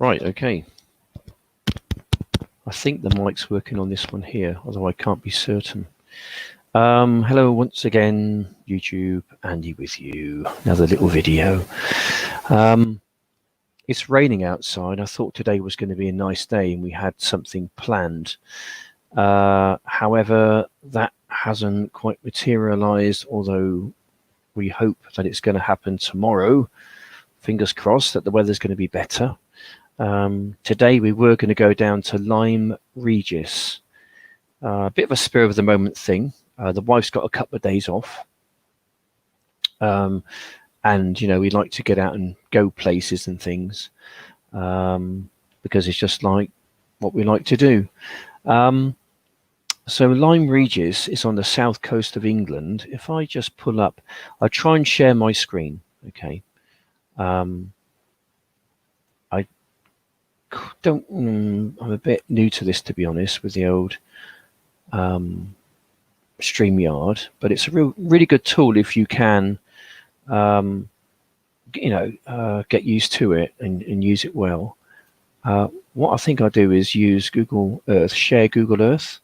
Right, okay. I think the mic's working on this one here, although I can't be certain. Hello once again, YouTube. Andy with you. Another little video. It's raining outside. I thought today was going to be a nice day and we had something planned. However, that hasn't quite materialized, although we hope that it's going to happen tomorrow. Fingers crossed that the weather's going to be better. Today we were going to go down to Lyme Regis. A bit of a spur of the moment thing. The wife's got a couple of days off. And, you know, we like to get out and go places and things because it's just like what we like to do. So Lyme Regis is on the south coast of England. If I just pull up, I'll try and share my screen. Okay. I don't, I'm a bit new to this, to be honest, with the old StreamYard, but it's a really good tool if you can, get used to it and use it well. What I think I'll do is use Google Earth, share Google Earth.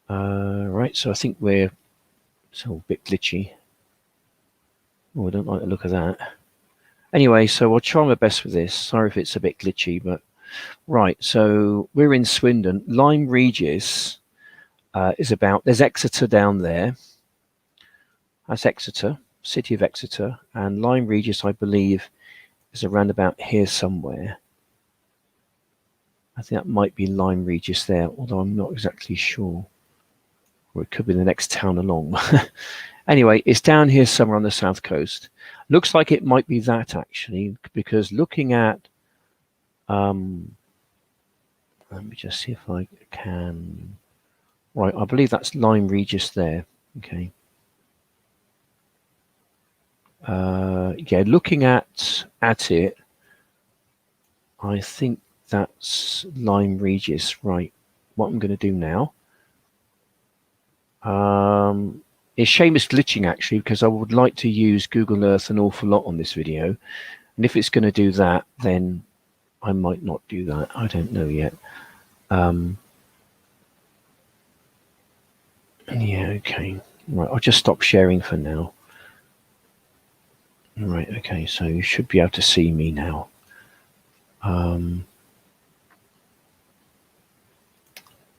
Right, so I think it's all a bit glitchy. Oh, I don't like the look of that. Anyway, so I'll try my best with this. Sorry if it's a bit glitchy, but right, so we're in Swindon. Lyme Regis is about, there's Exeter down there. That's Exeter, city of Exeter, and Lyme Regis, I believe, is around about here somewhere. I think that might be Lyme Regis there, although I'm not exactly sure. Or it could be the next town along. Anyway, it's down here somewhere on the south coast. Looks like it might be that actually, because looking at, let me just see if I can, right, I believe that's Lyme Regis there, okay. Yeah, looking at it, I think that's Lyme Regis, right. What I'm going to do now, it's a shame it's glitching actually, because I would like to use Google Earth an awful lot on this video. And if it's going to do that, then I might not do that. I don't know yet. Yeah, okay. Right, I'll just stop sharing for now. Right, okay, so you should be able to see me now.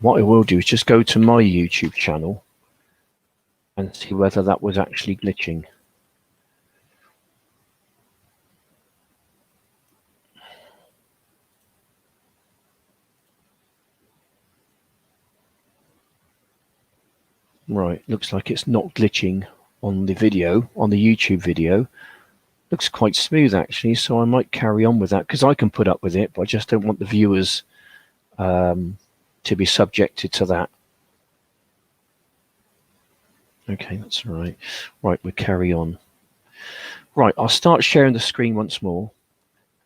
What I will do is just go to my YouTube channel and see whether that was actually glitching. Right, looks like it's not glitching on the video, on the YouTube video. Looks quite smooth actually, so I might carry on with that because I can put up with it, but I just don't want the viewers to be subjected to that. Okay, that's all right. Right, we'll carry on. Right, I'll start sharing the screen once more.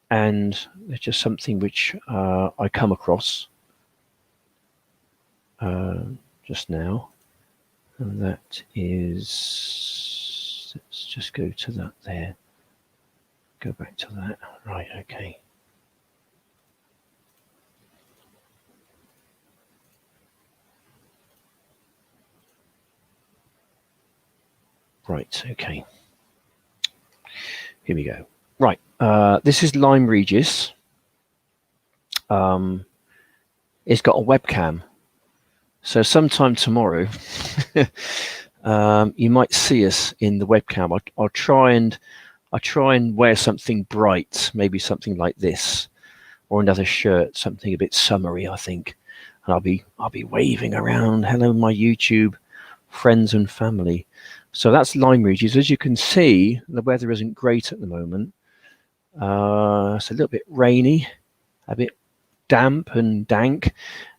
And there's just something which I come across just now. And that is, let's just go to that there. Go back to that. Right, okay. Right, okay. Here we go. Right, this is Lyme Regis. It's got a webcam. So sometime tomorrow, you might see us in the webcam. I'll try and wear something bright, maybe something like this, or another shirt, something a bit summery, I think. And I'll be waving around. Hello, my YouTube friends and family. So that's Lyme Regis. As you can see, the weather isn't great at the moment. It's a little bit rainy, a bit damp and dank.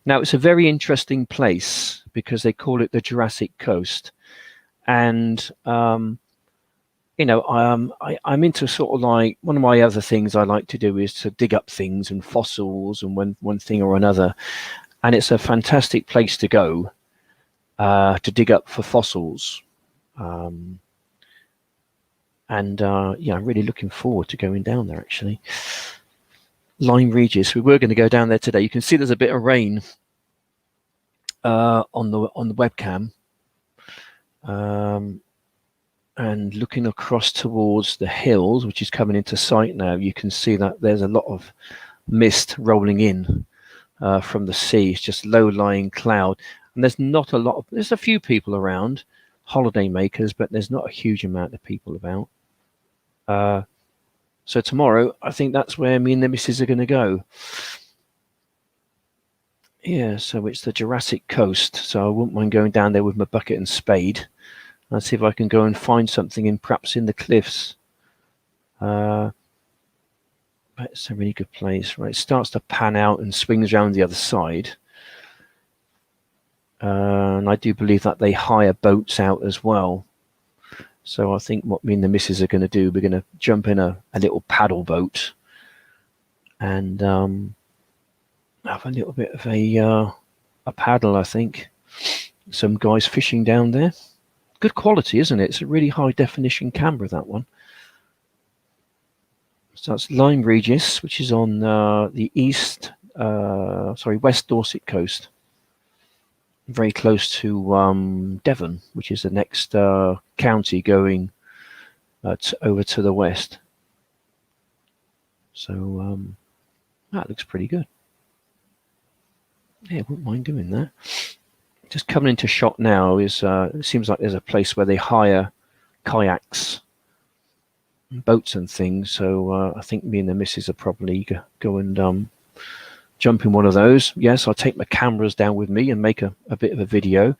Now it's a very interesting place because they call it the Jurassic Coast, and you know, I'm into sort of like, one of my other things I like to do is to dig up things and fossils and one thing or another, and it's a fantastic place to go to dig up for fossils. Yeah, I'm really looking forward to going down there actually. Lyme Regis. We were going to go down there today. You can see there's a bit of rain on the webcam, and looking across towards the hills, which is coming into sight now, you can see that there's a lot of mist rolling in from the sea. It's just low-lying cloud, and there's not a lot of. There's a few people around, holiday makers, but there's not a huge amount of people about. So tomorrow, I think that's where me and the missus are going to go. Yeah, so it's the Jurassic Coast. So I wouldn't mind going down there with my bucket and spade and see if I can go and find something perhaps in the cliffs. But it's a really good place, right? It starts to pan out and swings around the other side. And I do believe that they hire boats out as well. So I think what me and the missus are going to do, we're going to jump in a little paddle boat and have a little bit of a paddle, I think. Some guys fishing down there. Good quality, isn't it? It's a really high definition camera, that one. So that's Lyme Regis, which is on the West Dorset coast. Very close to Devon, which is the next county going over to the west. So that looks pretty good. Yeah, I wouldn't mind doing that. Just coming into shot now is it seems like there's a place where they hire kayaks, boats and things. So I think me and the missus will probably go and jump in one of those. Yes, I'll take my cameras down with me and make a bit of a video.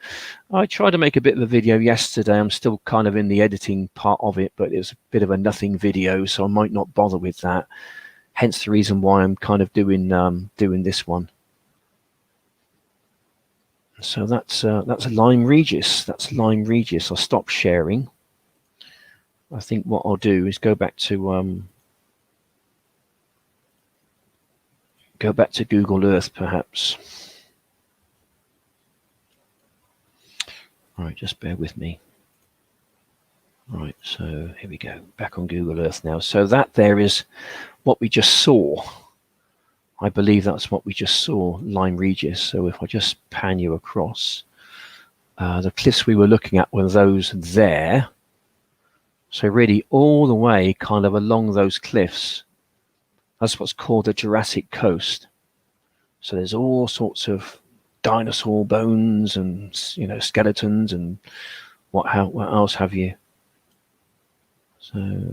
I tried to make a bit of a video yesterday. I'm still kind of in the editing part of it, but it's a bit of a nothing video, so I might not bother with that. Hence the reason why I'm kind of doing this one. So that's Lyme Regis. That's Lyme Regis. I'll stop sharing. I think what I'll do is go back to Google Earth, perhaps. All right, just bear with me. All right, so here we go. Back on Google Earth now. So that there is what we just saw. I believe that's what we just saw, Lyme Regis. So if I just pan you across, the cliffs we were looking at were those there. So really all the way kind of along those cliffs. That's what's called the Jurassic Coast. So there's all sorts of dinosaur bones and, you know, skeletons and what else have you. So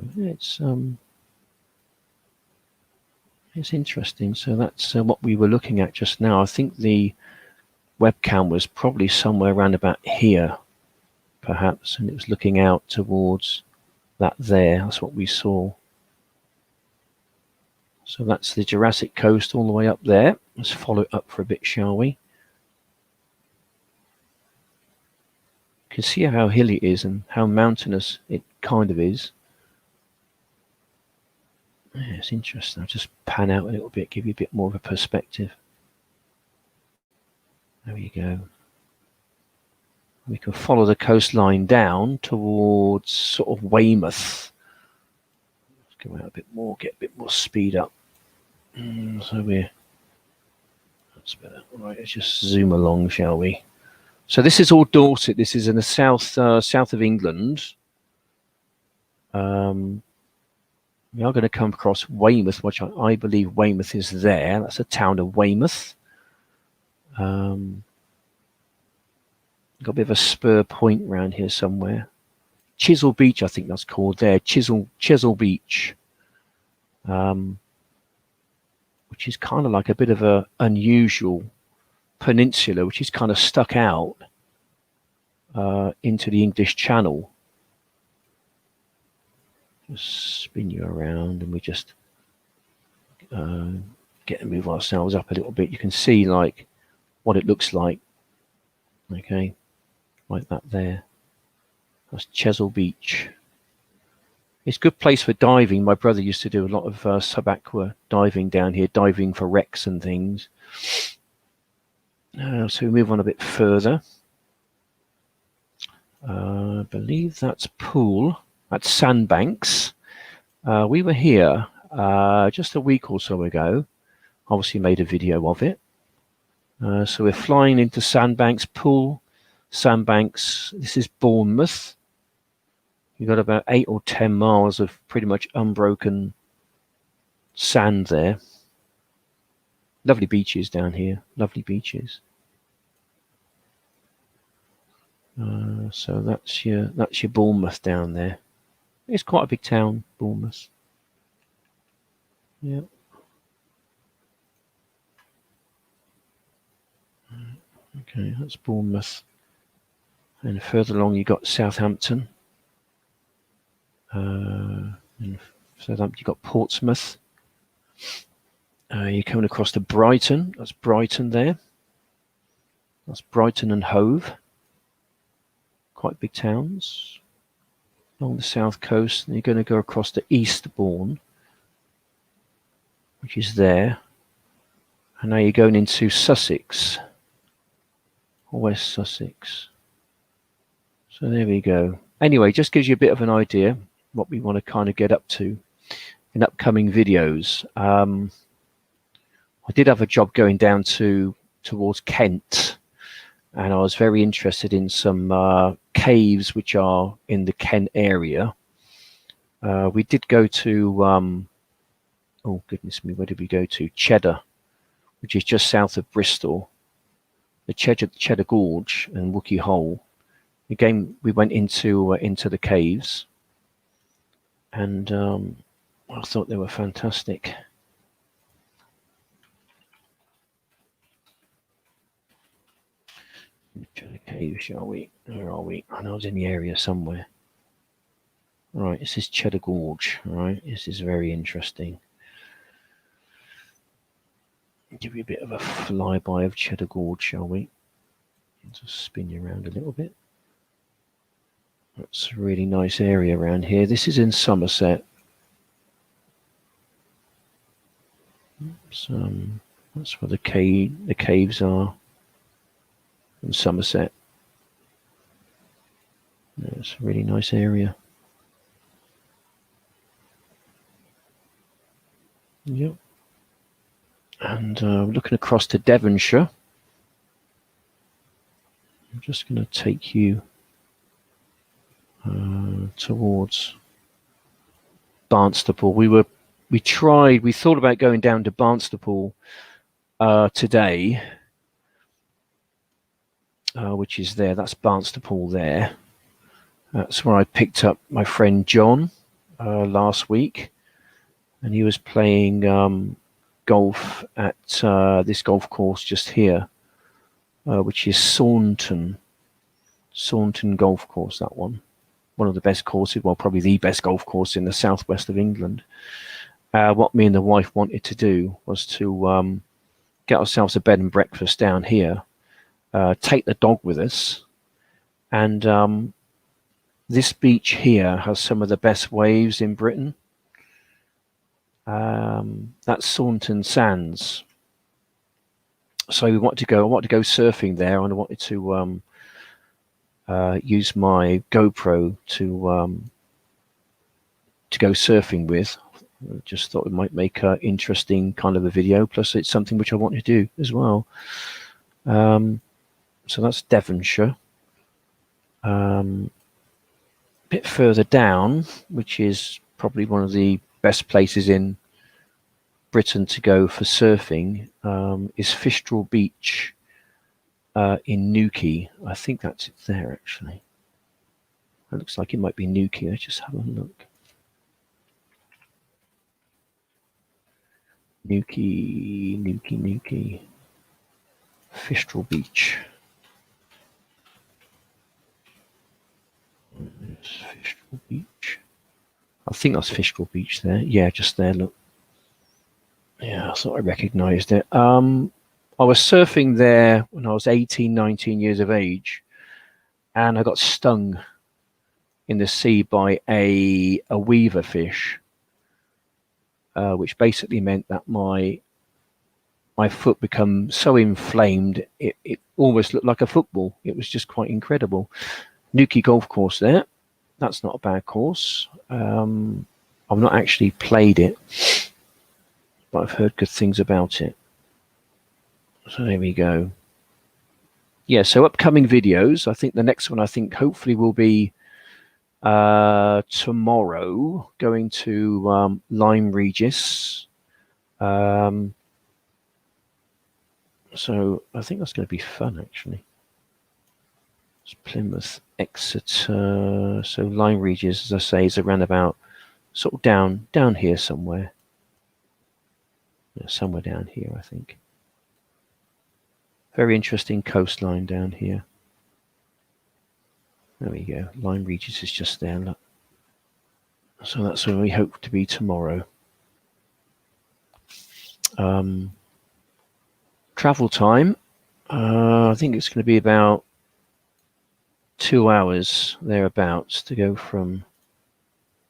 it's interesting. So that's what we were looking at just now. I think the webcam was probably somewhere around about here, perhaps, and it was looking out towards that there. That's what we saw. So that's the Jurassic Coast all the way up there. Let's follow it up for a bit, shall we? You can see how hilly it is and how mountainous it kind of is. Yeah, it's interesting. I'll just pan out a little bit, give you a bit more of a perspective. There you go. We can follow the coastline down towards sort of Weymouth. Let's go out a bit more, get a bit more speed up. So that's better. All right, let's just zoom along, shall we? So this is all Dorset. This is in the south of England. We are going to come across Weymouth, which I believe Weymouth is there. That's the town of Weymouth. Got a bit of a spur point around here somewhere. Chisel Beach, I think that's called there. Chisel Beach. Which is kind of like a bit of a unusual peninsula, which is kind of stuck out into the English Channel. Just spin you around, and we just get to move ourselves up a little bit. You can see like what it looks like. Okay, like that there. That's Chesil Beach. It's a good place for diving. My brother used to do a lot of sub-aqua diving down here, diving for wrecks and things. So we move on a bit further. I believe that's Poole. That's Sandbanks. We were here just a week or so ago. obviously made a video of it. So we're flying into Sandbanks Pool. Sandbanks, this is Bournemouth. You've got about 8 or 10 miles of pretty much unbroken sand there. Lovely beaches down here, lovely beaches. So that's your Bournemouth down there. It's quite a big town, Bournemouth. Yeah. Okay, that's Bournemouth. And further along you got Southampton. And Southampton you got Portsmouth. You're coming across to Brighton. That's Brighton there. That's Brighton and Hove. Quite big towns along the south coast. And you're going to go across to Eastbourne, which is there. And now you're going into Sussex, or West Sussex. So there we go. Anyway, just gives you a bit of an idea what we want to kind of get up to in upcoming videos. I did have a job going down towards Kent, and I was very interested in some caves which are in the Kent area. We did go to, oh goodness me, where did we go to? Cheddar, which is just south of Bristol. The Cheddar Gorge and Wookey Hole. Again, we went into the caves, and I thought they were fantastic. Cheddar Cave, shall we? Where are we? I know I was in the area somewhere. All right, this is Cheddar Gorge. All right, this is very interesting. Give you a bit of a flyby of Cheddar Gorge, shall we? Just spin you around a little bit. That's a really nice area around here. This is in Somerset. That's where the caves are in Somerset. Yeah, it's a really nice area. Yep. And looking across to Devonshire. I'm just going to take you towards Barnstaple. We thought about going down to Barnstaple today, which is there. That's Barnstaple there. That's where I picked up my friend John last week, and he was playing golf at this golf course just here, which is Saunton Golf Course. That one of the best courses, well, probably the best golf course in the southwest of England. What me and the wife wanted to do was to get ourselves a bed and breakfast down here, take the dog with us, and this beach here has some of the best waves in Britain. That's Saunton Sands. So I wanted to go surfing there, and I wanted to use my GoPro to go surfing with. I just thought it might make an interesting kind of a video. Plus, it's something which I want to do as well. So that's Devonshire. Bit further down, which is probably one of the best places in Britain to go for surfing, is Fistral Beach in Newquay. I think that's it there, actually. It looks like it might be Newquay. Let's just have a look. Newquay. Fistral Beach. Fistral Beach. I think that's Fistral Beach there. Yeah, just there, look. Yeah, I thought I recognised it. I was surfing there when I was 18, 19 years of age, and I got stung in the sea by a weaver fish, which basically meant that my foot became so inflamed it almost looked like a football. It was just quite incredible. Newquay Golf Course there. That's not a bad course. I've not actually played it, but I've heard good things about it. So there we go. Yeah, so upcoming videos. I think the next one, hopefully will be tomorrow, going to Lyme Regis. So I think that's going to be fun, actually. It's Plymouth, Exeter. So Lyme Regis, as I say, is around about sort of down here somewhere. Yeah, somewhere down here, I think. Very interesting coastline down here. There we go. Lyme Regis is just there, look. So that's where we hope to be tomorrow. Travel time, I think it's going to be about 2 hours thereabouts to go from,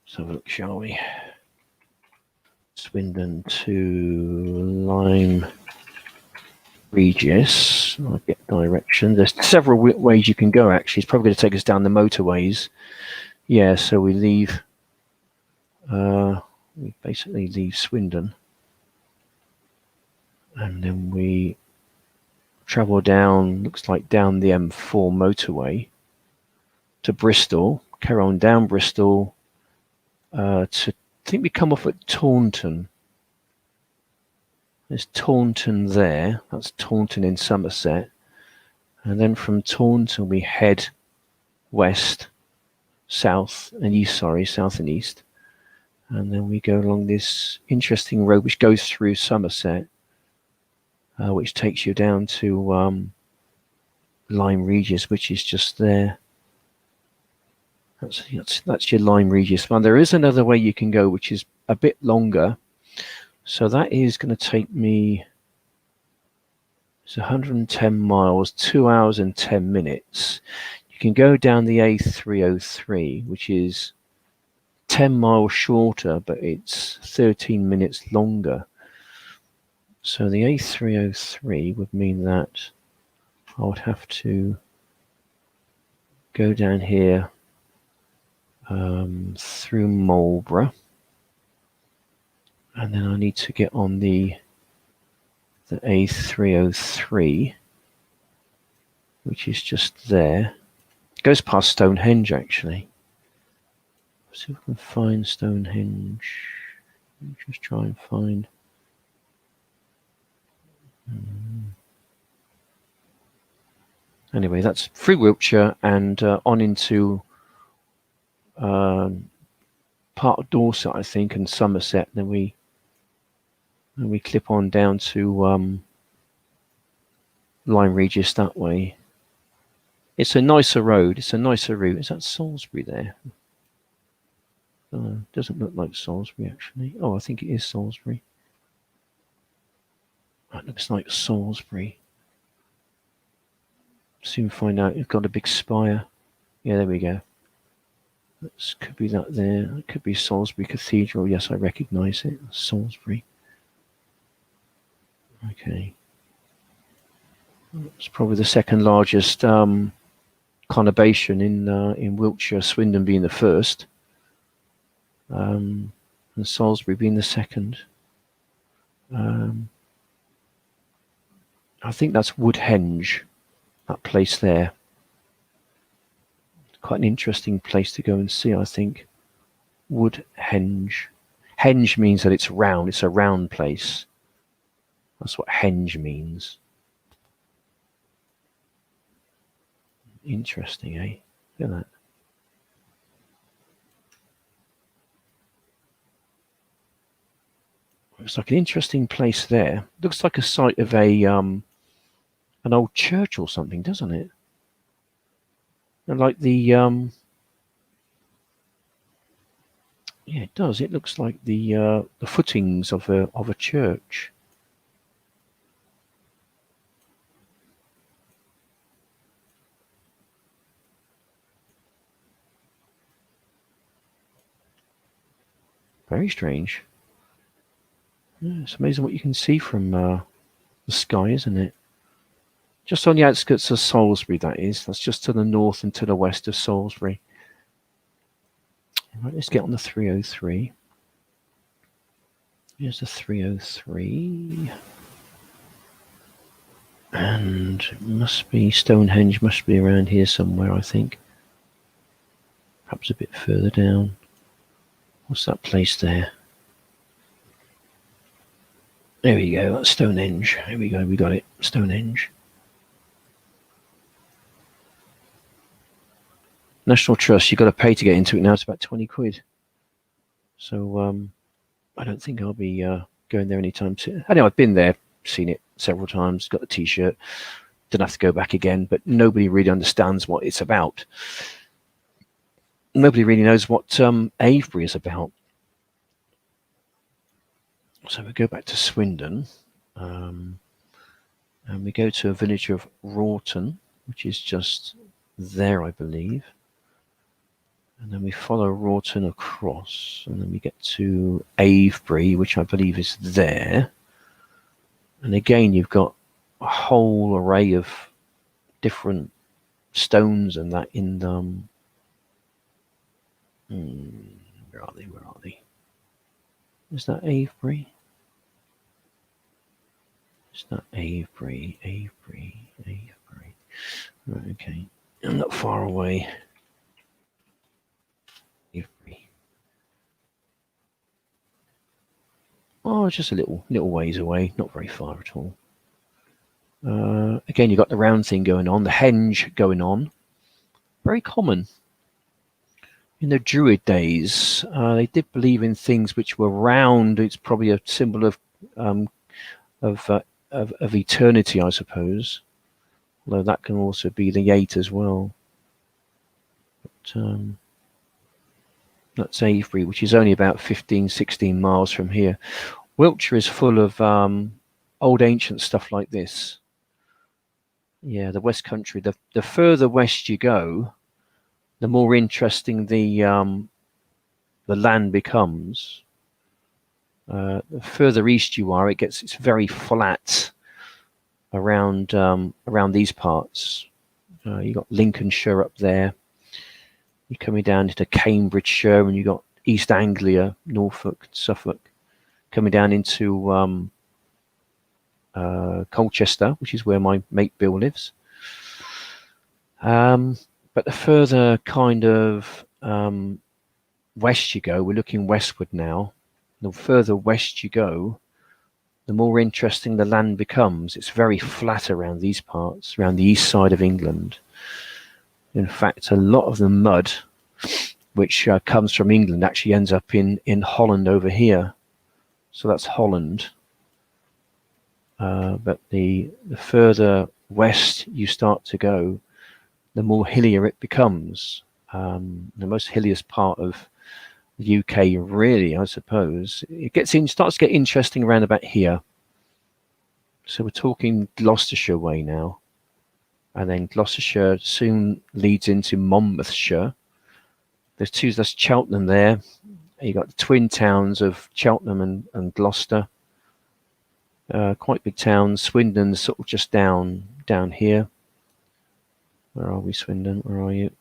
let's have a look, shall we? Swindon to Lyme Regis. I'll get direction. There's several ways you can go, actually. It's probably going to take us down the motorways. Yeah, so we leave, we basically leave Swindon. And then we travel down, looks like down the M4 motorway to Bristol, carry on down Bristol to, I think we come off at Taunton. There's Taunton there, that's Taunton in Somerset. And then from Taunton we head west, south and east, south and east. And then we go along this interesting road which goes through Somerset, which takes you down to Lyme Regis, which is just there. That's your Lyme Regis one. There is another way you can go, which is a bit longer. So that is going to take me, it's 110 miles, 2 hours and 10 minutes. You can go down the A303, which is 10 miles shorter, but it's 13 minutes longer. So the A303 would mean that I would have to go down here through Marlborough, and then I need to get on the A303, which is just there. It goes past Stonehenge, actually. Let's see if we can find Stonehenge. Just try and find. Anyway, that's through Wiltshire and on into part of Dorset, I think, and Somerset. Then we clip on down to Lyme Regis that way. It's a nicer road. It's a nicer route. Is that Salisbury there? Doesn't look like Salisbury, actually. Oh, I think it is Salisbury. That looks like Salisbury. Soon find out. You've got a big spire. Yeah, there we go. That could be that there. It could be Salisbury Cathedral. Yes, I recognise it. Salisbury. Okay. It's probably the second largest conurbation in Wiltshire, Swindon being the first, and Salisbury being the second. I think that's Woodhenge, that place there. Quite an interesting place to go and see, I think. Woodhenge. Henge means that it's round. It's a round place. That's what henge means. Interesting, eh? Look at that. Looks like an interesting place there. Looks like a site of a an old church or something, doesn't it? And like the yeah, it does. It looks like the footings of a church. Very strange. Yeah, it's amazing what you can see from the sky, isn't it? Just on the outskirts of Salisbury, that is. That's just to the north and to the west of Salisbury. Right, let's get on the 303. Here's the 303. And it must be Stonehenge, must be around here somewhere, I think. Perhaps a bit further down. What's that place there? There we go, that's Stonehenge. Here we go, we got it. Stonehenge. National Trust, you've got to pay to get into it now. It's about 20 quid. So I don't think I'll be going there anytime soon. I know I've been there, seen it several times, got the t-shirt. Don't have to go back again, but nobody really understands what it's about. Nobody really knows what Avebury is about. So we go back to Swindon, and we go to a village of Rawton, which is just there, I believe. And then we follow Rawton across, and then we get to Avebury, which I believe is there. And again, you've got a whole array of different stones and that in them. Where are they? Where are they? Is that Avebury? Is that Avebury? Avebury. Right, okay. I'm not far away. Avebury. Oh, just a little ways away. Not very far at all. Again, you've got the round thing going on, the henge going on. Very common. In the Druid days, they did believe in things which were round. It's probably a symbol of eternity, I suppose. Although that can also be the Yate as well. But that's Avebury, which is only about 15, 16 miles from here. Wiltshire is full of old ancient stuff like this. Yeah, the West Country. The further west you go, the more interesting the land becomes. The further east you are, it's very flat around these parts. You got Lincolnshire up there. You're coming down into Cambridgeshire, and you got East Anglia, Norfolk, Suffolk, coming down into Colchester, which is where my mate Bill lives. But the further kind of west you go, we're looking westward now. The further west you go, the more interesting the land becomes. It's very flat around these parts, around the east side of England. In fact, a lot of the mud which comes from England actually ends up in Holland over here. So that's Holland. But the further west you start to go, the more hillier it becomes. The most hilliest part of the UK, really, I suppose. Starts to get interesting around about here. So we're talking Gloucestershire way now. And then Gloucestershire soon leads into Monmouthshire. There's Cheltenham there. You got the twin towns of Cheltenham and Gloucester. Quite big towns. Swindon's sort of just down here. Where are we, Swindon? Where are you?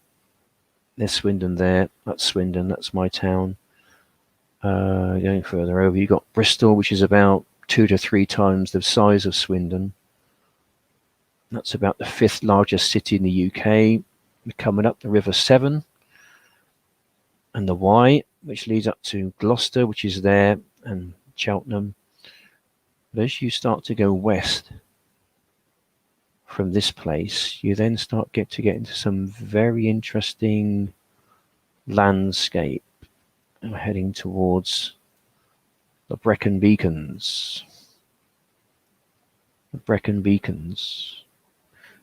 There's Swindon there. That's Swindon. That's my town. Going further over, you got Bristol, which is about 2 to 3 times the size of Swindon. That's about the 5th largest city in the UK. We're coming up the River Severn and the Wye, which leads up to Gloucester, which is there, and Cheltenham. But as you start to go west from this place, you then start to get into some very interesting landscape. We're heading towards the Brecon Beacons.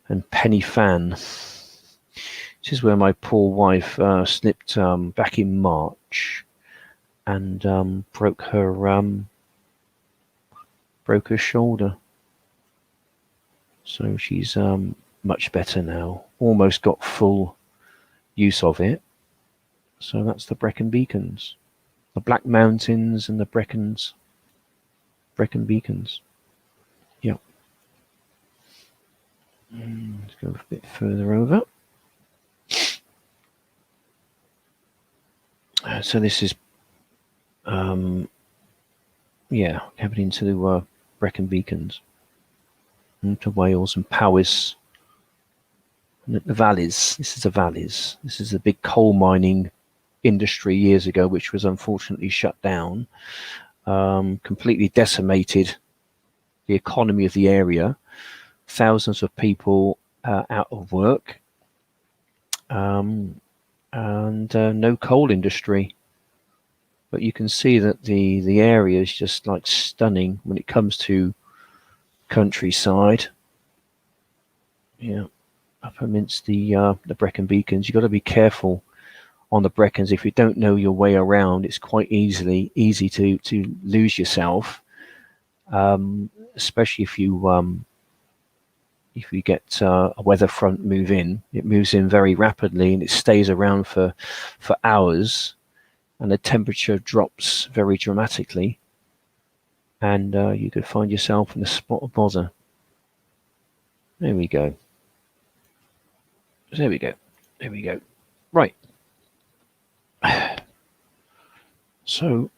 And Penny Fan. This is where my poor wife slipped back in March and broke her shoulder. So she's much better now. Almost got full use of it. So that's the Brecon Beacons. The Black Mountains and the Brecon Beacons. Yep. Let's go a bit further over. So this is, coming into the Brecon Beacons. into Wales and Powys. And the valleys. This is the valleys. This is a big coal mining industry years ago, which was unfortunately shut down. Completely decimated the economy of the area. Thousands of people out of work, and no coal industry. But you can see that the area is just like stunning when it comes to countryside. Yeah, up amidst the Brecon Beacons, you've got to be careful on the Brecons. If you don't know your way around, it's quite easy to lose yourself, especially if you get a weather front move in. It moves in very rapidly and it stays around for hours, and the temperature drops very dramatically, and you could find yourself in a spot of bother. There we go. There we go. There we go. Right. So,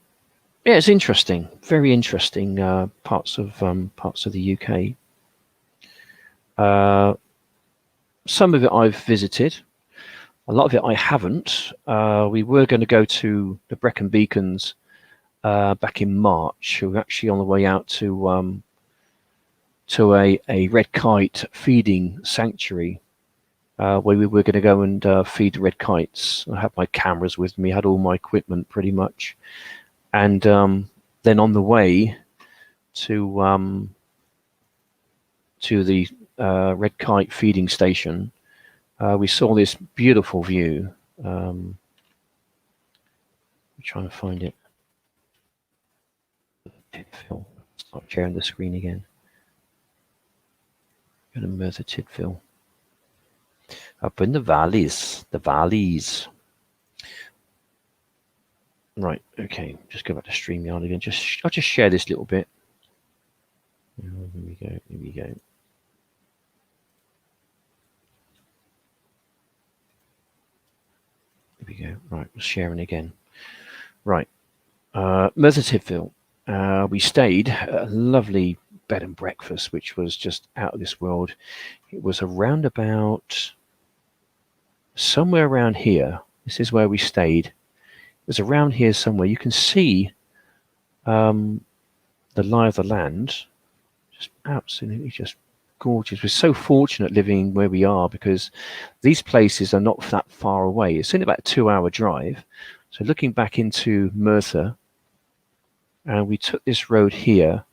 yeah, it's interesting. Very interesting parts of the UK. Some of it I've visited. A lot of it I haven't. We were going to go to the Brecon Beacons back in March. We were actually on the way out to a red kite feeding sanctuary, where we were going to go and feed red kites. I had my cameras with me, had all my equipment pretty much, and then on the way to the red kite feeding station, we saw this beautiful view. I'm trying to find it. Tydfil. Start sharing the screen again. Go to Merthyr Tydfil. Up in the valleys. The valleys. Right, okay. Just go back to StreamYard again. I'll just share this little bit. Here we go. Here we go. Here we go. Right, we're sharing again. Right. Merthyr Tydfil. We stayed at a lovely bed and breakfast, which was just out of this world. It was around about somewhere around here. This is where we stayed. It was around here somewhere. You can see the lie of the land. Just absolutely just gorgeous. We're so fortunate living where we are, because these places are not that far away. It's only about a 2-hour drive. So looking back into Merthyr, and we took this road here,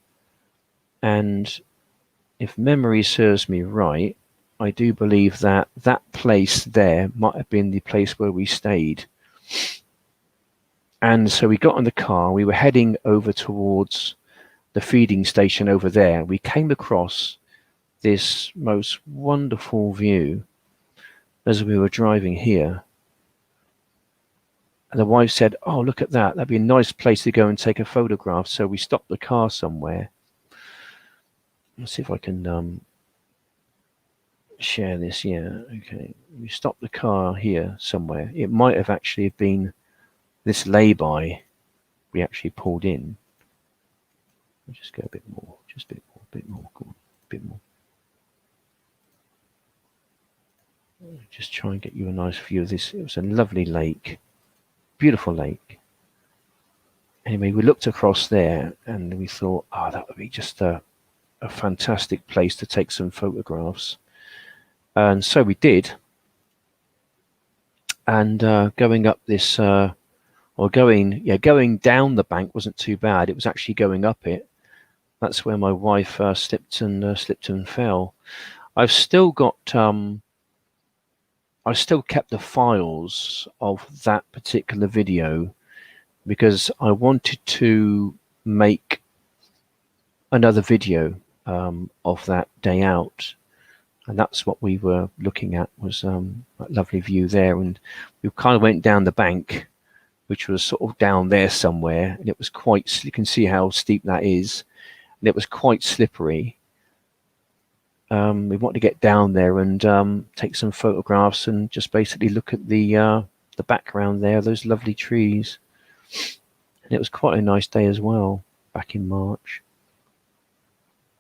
and if memory serves me right, I do believe that that place there might have been the place where we stayed. And so we got in the car, we were heading over towards the feeding station over there. We came across this most wonderful view as we were driving here. And the wife said, "Oh, look at that. That'd be a nice place to go and take a photograph." So we stopped the car somewhere. Let's see if I can share this. Yeah, okay. We stopped the car here somewhere. It might have actually been this lay-by we actually pulled in. I'll just go a bit more, just a bit more, a bit more, go on, a bit more. Just try and get you a nice view of this. It was a lovely lake, beautiful lake. Anyway, we looked across there and we thought, oh, that would be just a fantastic place to take some photographs. And so we did. And going up this, or going down the bank wasn't too bad. It was actually going up it. That's where my wife slipped and fell. I've still got, I still kept the files of that particular video, because I wanted to make another video of that day out. And that's what we were looking at, was that lovely view there. And we kind of went down the bank, which was sort of down there somewhere. And it was quite, you can see how steep that is. And it was quite slippery. We wanted to get down there and take some photographs and just basically look at the background there, those lovely trees. And it was quite a nice day as well, back in March.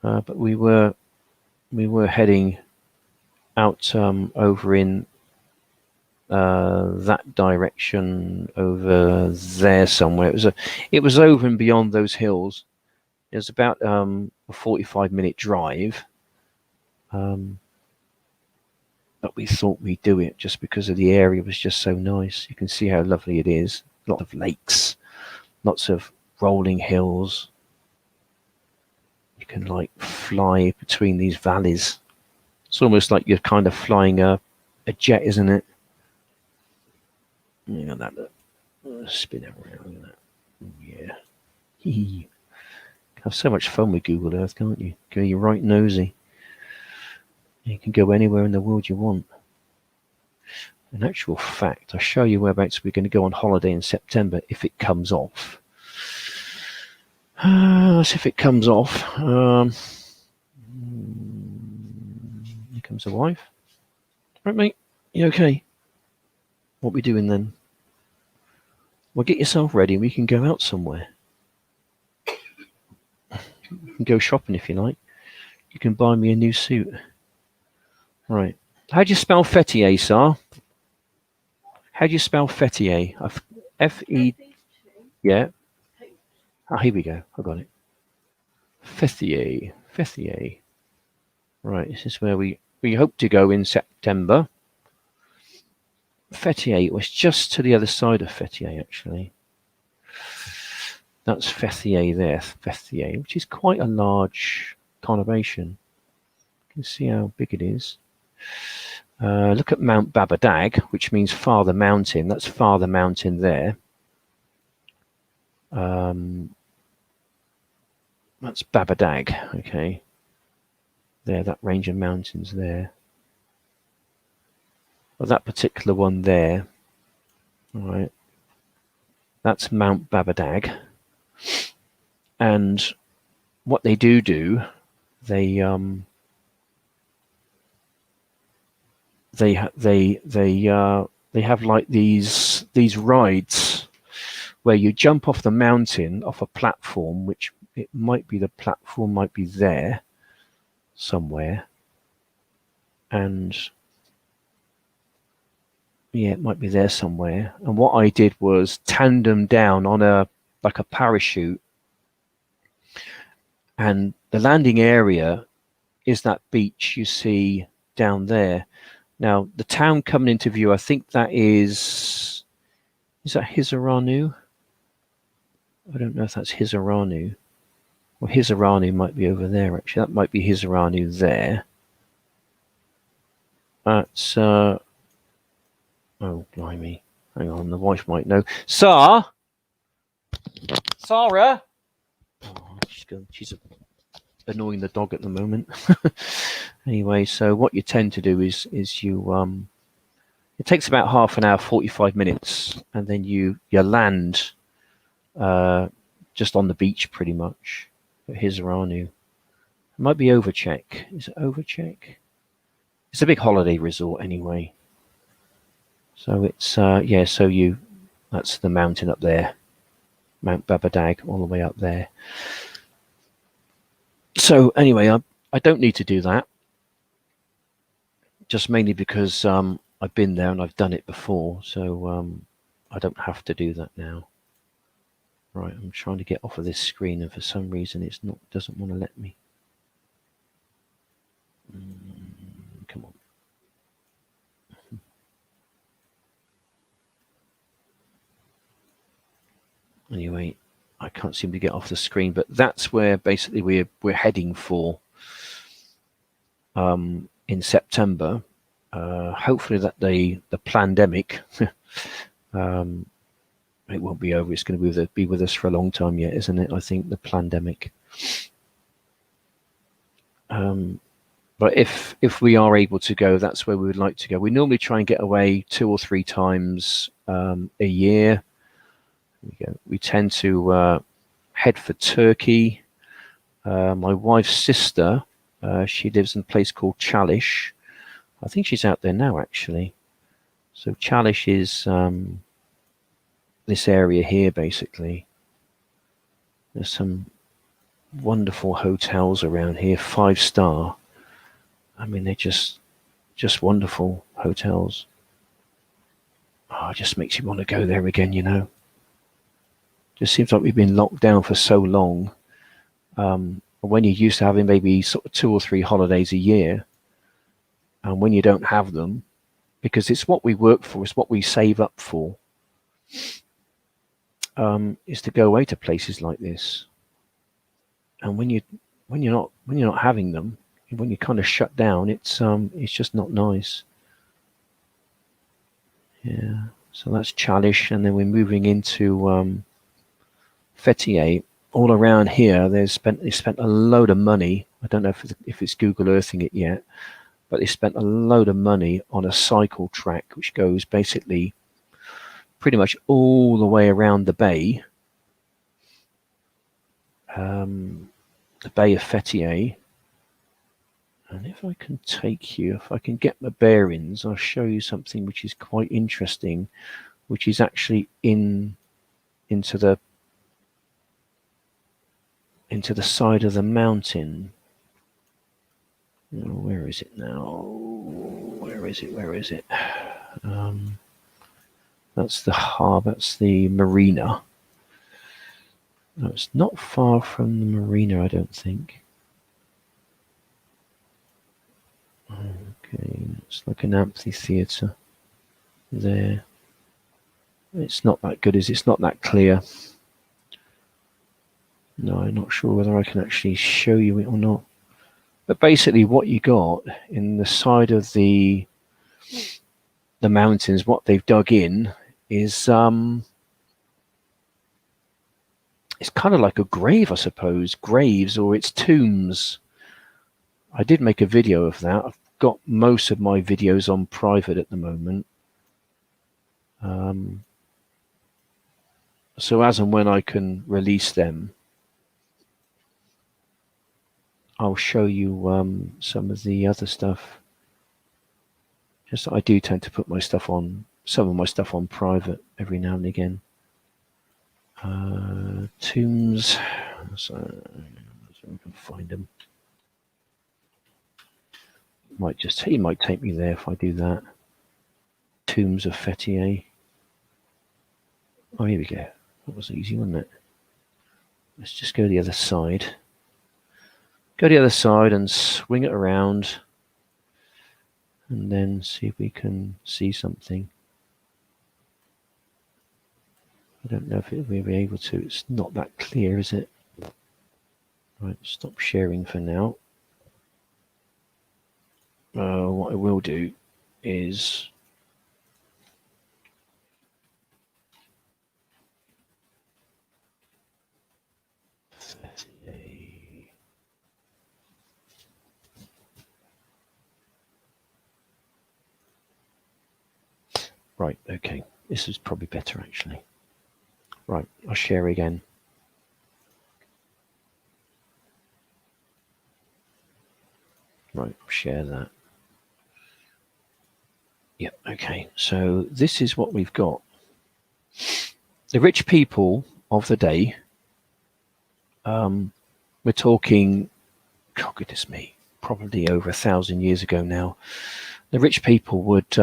But we were we were heading out over in that direction over there somewhere. It was over and beyond those hills. It was about a 45-minute drive. But we thought we'd do it just because of the area was just so nice. You can see how lovely it is. Lots of lakes, lots of rolling hills. You can like fly between these valleys. It's almost like you're kind of flying a jet, isn't it? You know that. Spin it around. Look at that. Yeah. Have so much fun with Google Earth, can't you? You're right nosy. You can go anywhere in the world you want. In actual fact, I'll show you whereabouts we're going to go on holiday in September if it comes off. Let's see if it comes off. Here comes the wife. Right, mate? You okay? What are we doing then? Well, get yourself ready. We can go out somewhere. You can go shopping if you like. You can buy me a new suit. Right. How do you spell Fethiye, Sar? How do you spell Fethiye? F-E... Yeah. Ah, here we go. I got it. Fethiye. Fethiye. Right, this is where we hope to go in September. Fethiye was just to the other side of Fethiye, actually. That's Fethiye there, Fethiye, which is quite a large conurbation. You can see how big it is. Look at Mount Babadag, which means Father Mountain. That's Father Mountain there. That's Babadag, okay. There, that range of mountains there. Well, that particular one there, all right, that's Mount Babadag. And what they do, they have like these rides where you jump off the mountain off a platform, which it might be the platform might be there somewhere, and yeah, it might be there somewhere. And what I did was tandem down on a parachute, and the landing area is that beach you see down there. Now the town coming into view, I think that is that Hisaranu? I don't know if that's Hisaranu. Well, Hisaranu might be over there, actually. That might be Hisaranu there. That's, oh, blimey. Hang on, the wife might know. Sarah? Oh, she's annoying the dog at the moment. Anyway, so what you tend to do is you, it takes about half an hour, 45 minutes, and then you land just on the beach pretty much. Hisaranu. It might be Overcheck. Is it Overcheck? It's a big holiday resort anyway. So it's yeah, so that's the mountain up there. Mount Babadag all the way up there. So anyway, I don't need to do that. Just mainly because I've been there and I've done it before, so I don't have to do that now. Right, I'm trying to get off of this screen, and for some reason doesn't want to let me. Come on. Anyway, I can't seem to get off the screen, but that's where basically we're heading for in September. Hopefully that the pandemic it won't be over. It's going to be with us for a long time yet, isn't it? I think the pandemic. But if we are able to go, that's where we would like to go. We normally try and get away 2 or 3 times a year. We tend to head for Turkey. My wife's sister, she lives in a place called Chalish. I think she's out there now, actually. So Chalish is this area here, basically. There's some wonderful hotels around here, 5-star. I mean, they're just wonderful hotels. Oh, it just makes you want to go there again, you know. Just seems like we've been locked down for so long. When you're used to having maybe sort of 2 or 3 holidays a year, and when you don't have them, because it's what we work for, it's what we save up for, is to go away to places like this. And when you're not having them, when you're kind of shut down, it's just not nice. Yeah. So that's Chalish, and then we're moving into Fethiye. All around here, they spent a load of money. I don't know if it's Google Earthing it yet, but they spent a load of money on a cycle track which goes basically pretty much all the way around the bay, the Bay of Fethiye. And if I can take you, if I can get my bearings, I'll show you something which is quite interesting, which is actually into the side of the mountain. Oh, where is it now? Where is it? That's the harbour. That's the marina. No, it's not far from the marina, I don't think. Okay, it's like an amphitheatre there. It's not that good, is it? It's not that clear. No, I'm not sure whether I can actually show you it or not. But basically what you got in the side of the mountains, what they've dug in is it's kind of like a grave, I suppose. Graves, or it's tombs. I did make a video of that. I've got most of my videos on private at the moment. So as and when I can release them, I'll show you some of the other stuff. Just I do tend to put my stuff on, some of my stuff on private every now and again. Tombs, so we can find them. He might take me there if I do that. Tombs of Fethiye. Oh, here we go. That was easy, wasn't it? Let's just go to the other side. Go to the other side and swing it around, and then see if we can see something. I don't know if we'll be able to. It's not that clear, is it? Right, stop sharing for now. What I will do is right, okay. This is probably better actually. Right, I'll share again. Right, I'll share that. Yep, okay. So this is what we've got. The rich people of the day, we're talking, oh goodness me, probably over 1,000 years ago now. The rich people would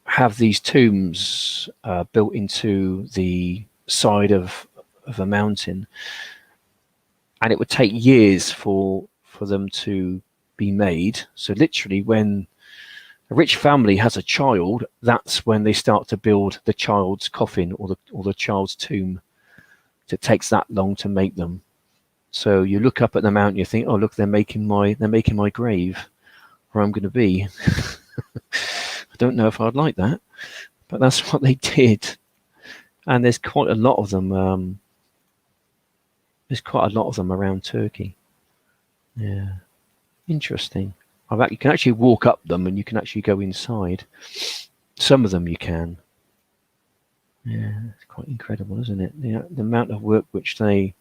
have these tombs built into the side of a mountain, and it would take years for them to be made. So literally, when a rich family has a child, that's when they start to build the child's coffin or the child's tomb. So it takes that long to make them. So you look up at the mountain, you think, oh look, they're making my grave where I'm going to be. I don't know if I'd like that, but that's what they did. And there's quite a lot of them. There's quite a lot of them around Turkey. Yeah, interesting. You can actually walk up them, and you can actually go inside. Some of them you can. Yeah, it's quite incredible, isn't it? The amount of work which they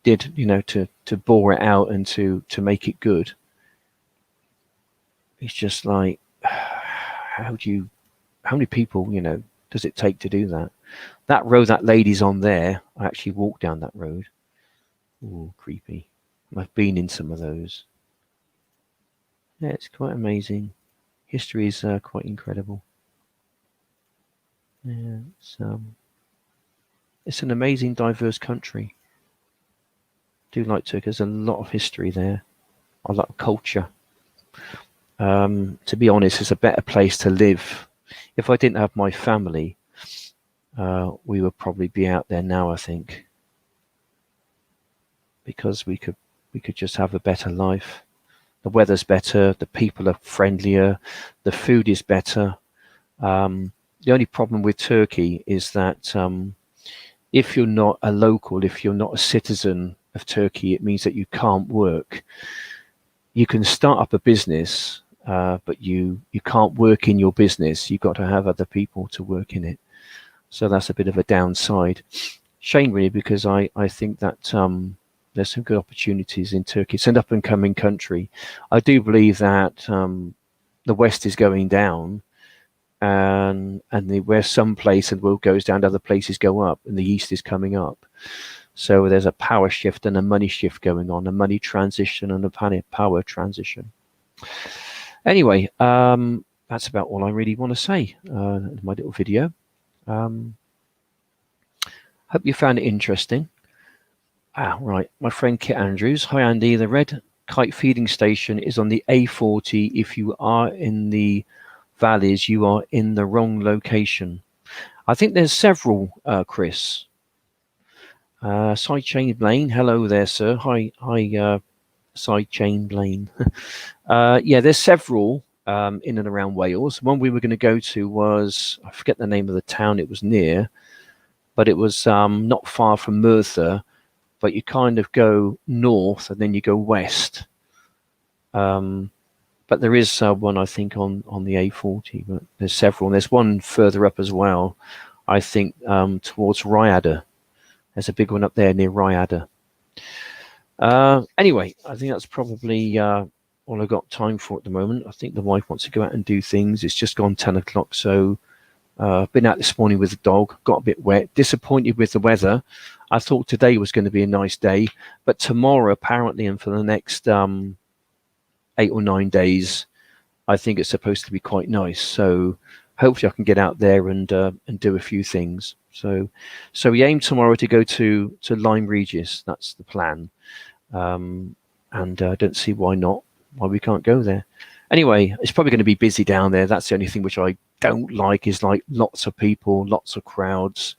did, to bore it out and to make it good. It's just like, how many people, does it take to do that? That road that lady's on there, I actually walked down that road. Ooh, creepy. I've been in some of those. Yeah, it's quite amazing. History is quite incredible. Yeah, it's an amazing, diverse country. I do like Turkey. There's a lot of history there, a lot of culture. To be honest, it's a better place to live. If I didn't have my family, we would probably be out there now, I think, because we could just have a better life. The weather's better, the people are friendlier, the food is better. The only problem with Turkey is that if you're not a local, if you're not a citizen of Turkey, it means that you can't work. You can start up a business, but you can't work in your business. You've got to have other people to work in it. So that's a bit of a downside. Shame, really, because I think that there's some good opportunities in Turkey. It's an up and coming country. I do believe that the West is going down, and where some place and world goes down, other places go up, and the East is coming up. So there's a power shift and a money shift going on, a money transition and a power transition. Anyway, that's about all I really want to say in my little video. Hope you found it interesting. Right, my friend Kit Andrews. Hi, Andy. The red kite feeding station is on the A40. If you are in the valleys, you are in the wrong location. I think there's several, Chris. Sidechain Blaine. Hello there, sir. Hi, Sidechain Blaine. Yeah, there's several in and around Wales. One we were going to go to was, I forget the name of the town it was near, but it was not far from Merthyr, but you kind of go north and then you go west. But there is one, I think, on the A40, but there's several. And there's one further up as well, I think, towards Rhyadr. There's a big one up there near Rhyadr. Anyway, I think that's probably all I've got time for at the moment. I think the wife wants to go out and do things. It's just gone 10 o'clock, so I've been out this morning with the dog, got a bit wet, disappointed with the weather. I thought today was going to be a nice day, but tomorrow, apparently, and for the next 8 or 9 days, I think it's supposed to be quite nice. So hopefully I can get out there and do a few things. So we aim tomorrow to go to Lyme Regis. That's the plan. And I don't see why we can't go there. Anyway, it's probably going to be busy down there. That's the only thing which I don't like, is like lots of people, lots of crowds.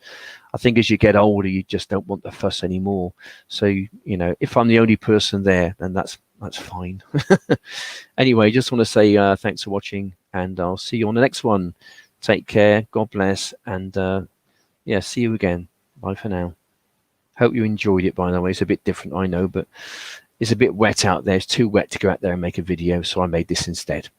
I think as you get older, you just don't want the fuss anymore. So, you know, if I'm the only person there, then that's fine. Anyway, just want to say thanks for watching, and I'll see you on the next one. Take care. God bless. And yeah, see you again. Bye for now. Hope you enjoyed it, by the way. It's a bit different, I know, but it's a bit wet out there. It's too wet to go out there and make a video, so I made this instead.